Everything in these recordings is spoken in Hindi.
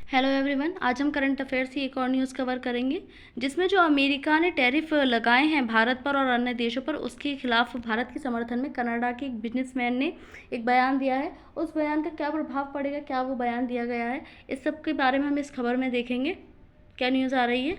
हेलो एवरीवन, आज हम करंट अफेयर्स की एक और न्यूज़ कवर करेंगे जिसमें जो अमेरिका ने टैरिफ लगाए हैं भारत पर और अन्य देशों पर, उसके खिलाफ भारत के समर्थन में कनाडा के एक बिजनेसमैन ने एक बयान दिया है। उस बयान का क्या प्रभाव पड़ेगा, क्या वो बयान दिया गया है, इस सब के बारे में हम इस खबर में देखेंगे। क्या न्यूज़ आ रही है?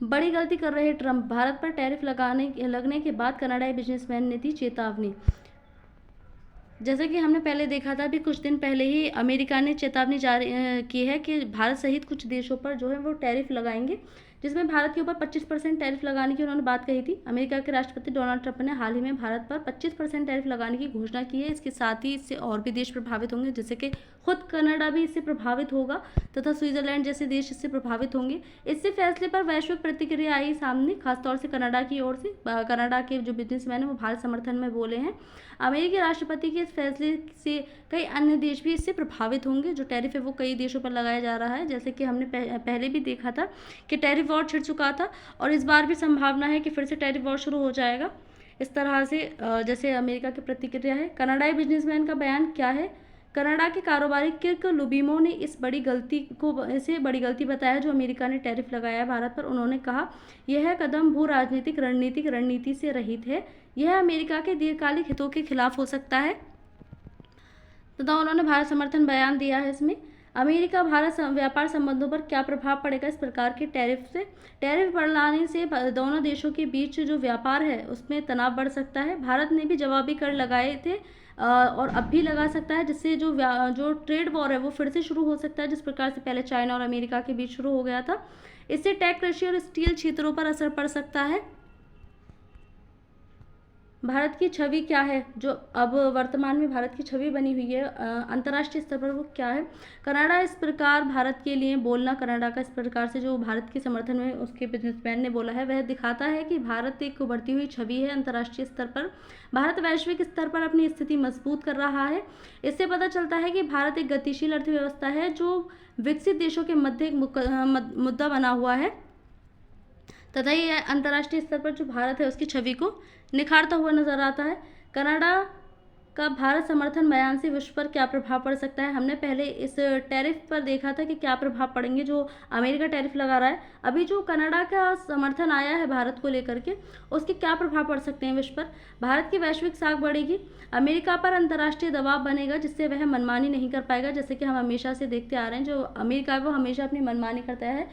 बड़ी गलती कर रहे ट्रंप, भारत पर टैरिफ लगने के बाद कनाडाई बिजनेसमैन ने दी चेतावनी। जैसा कि हमने पहले देखा था, अभी कुछ दिन पहले ही अमेरिका ने चेतावनी जारी की है कि भारत सहित कुछ देशों पर जो है वो टैरिफ लगाएंगे, जिसमें भारत के ऊपर 25% टैरिफ लगाने की उन्होंने बात कही थी। अमेरिका के राष्ट्रपति डोनाल्ड ट्रंप ने हाल ही में भारत पर 25% टैरिफ लगाने की घोषणा की है। इसके साथ ही इससे और भी देश प्रभावित होंगे, जैसे कि खुद कनाडा भी इससे प्रभावित होगा तथा स्विट्जरलैंड जैसे देश इससे प्रभावित होंगे। इससे फैसले पर वैश्विक प्रतिक्रिया आई सामने, खासतौर से कनाडा की ओर से। कनाडा के जो बिजनेसमैन है वो भारत समर्थन में बोले हैं। अमेरिकी राष्ट्रपति के इस फैसले से कई अन्य देश भी इससे प्रभावित होंगे। जो टैरिफ है वो कई देशों पर लगाया जा रहा है, जैसे कि हमने पहले भी देखा था कि टैरिफ वॉर छिड़ चुका था और इस बार भी संभावना है कि फिर से टैरिफ वॉर शुरू हो जाएगा। इस तरह से जैसे अमेरिका की प्रतिक्रिया है। कनाडाई बिजनेसमैन का बयान क्या है? कनाडा के कारोबारी किर्क लुबिमो ने बड़ी गलती बताया जो अमेरिका ने टैरिफ लगाया है भारत पर। उन्होंने कहा, यह कदम भू राजनीतिक रणनीति से रहित है। यह अमेरिका के दीर्घकालिक हितों के खिलाफ हो सकता है तथा उन्होंने भारत समर्थन बयान दिया है। इसमें अमेरिका भारत व्यापार संबंधों पर क्या प्रभाव पड़ेगा इस प्रकार के टैरिफ से? टैरिफ बढ़ाने से दोनों देशों के बीच जो व्यापार है उसमें तनाव बढ़ सकता है। भारत ने भी जवाबी कर लगाए थे और अब भी लगा सकता है, जिससे जो ट्रेड वॉर है वो फिर से शुरू हो सकता है, जिस प्रकार से पहले चाइना और अमेरिका के बीच शुरू हो गया था। इससे टेक, कृषि और स्टील क्षेत्रों पर असर पड़ सकता है। भारत की छवि क्या है? जो अब वर्तमान में भारत की छवि बनी हुई है अंतर्राष्ट्रीय स्तर पर, वो क्या है? कनाडा इस प्रकार भारत के लिए बोलना, कनाडा का इस प्रकार से जो भारत के समर्थन में उसके बिजनेसमैन ने बोला है, वह दिखाता है कि भारत एक उभरती हुई छवि है अंतर्राष्ट्रीय स्तर पर। भारत वैश्विक स्तर पर अपनी स्थिति मजबूत कर रहा है। इससे पता चलता है कि भारत एक गतिशील अर्थव्यवस्था है जो विकसित देशों के मध्य एक मुद्दा बना हुआ है तथा ये अंतर्राष्ट्रीय स्तर पर जो भारत है उसकी छवि को निखारता हुआ नजर आता है। कनाडा का भारत समर्थन बयान से विश्व पर क्या प्रभाव पड़ सकता है? हमने पहले इस टैरिफ पर देखा था कि क्या प्रभाव पड़ेंगे जो अमेरिका टैरिफ लगा रहा है। अभी जो कनाडा का समर्थन आया है भारत को लेकर के, उसके क्या प्रभाव पड़ सकते हैं विश्व पर? भारत की वैश्विक साख बढ़ेगी, अमेरिका पर अंतर्राष्ट्रीय दबाव बनेगा जिससे वह मनमानी नहीं कर पाएगा। जैसे कि हम हमेशा से देखते आ रहे हैं, जो अमेरिका है वो हमेशा अपनी मनमानी करता है,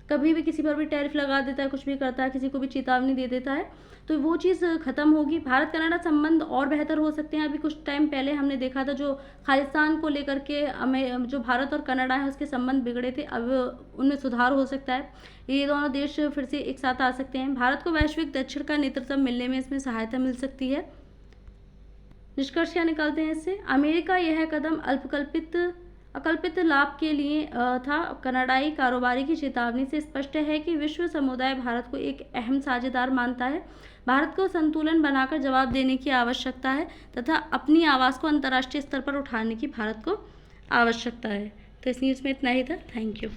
कभी भी किसी पर भी टैरिफ लगा देता है, कुछ भी करता है, किसी को भी चेतावनी दे देता है, तो वो चीज़ खत्म होगी। भारत कनाडा संबंध और बेहतर हो सकते हैं। अभी कुछ टाइम पहले हमने देखा था जो खालिस्तान को लेकर के जो भारत और कनाडा है उसके संबंध बिगड़े थे, अब उनमें सुधार हो सकता है। ये दोनों देश फिर से एक साथ आ सकते हैं। भारत को वैश्विक दक्षिण का नेतृत्व मिलने में इसमें सहायता मिल सकती है। निष्कर्ष क्या निकालते हैं इससे? अमेरिका यह कदम अकल्पित लाभ के लिए था। कनाडाई कारोबारी की चेतावनी से स्पष्ट है कि विश्व समुदाय भारत को एक अहम साझेदार मानता है। भारत को संतुलन बनाकर जवाब देने की आवश्यकता है तथा अपनी आवाज़ को अंतर्राष्ट्रीय स्तर पर उठाने की भारत को आवश्यकता है। तो इस न्यूज़ में इतना ही था। Thank you.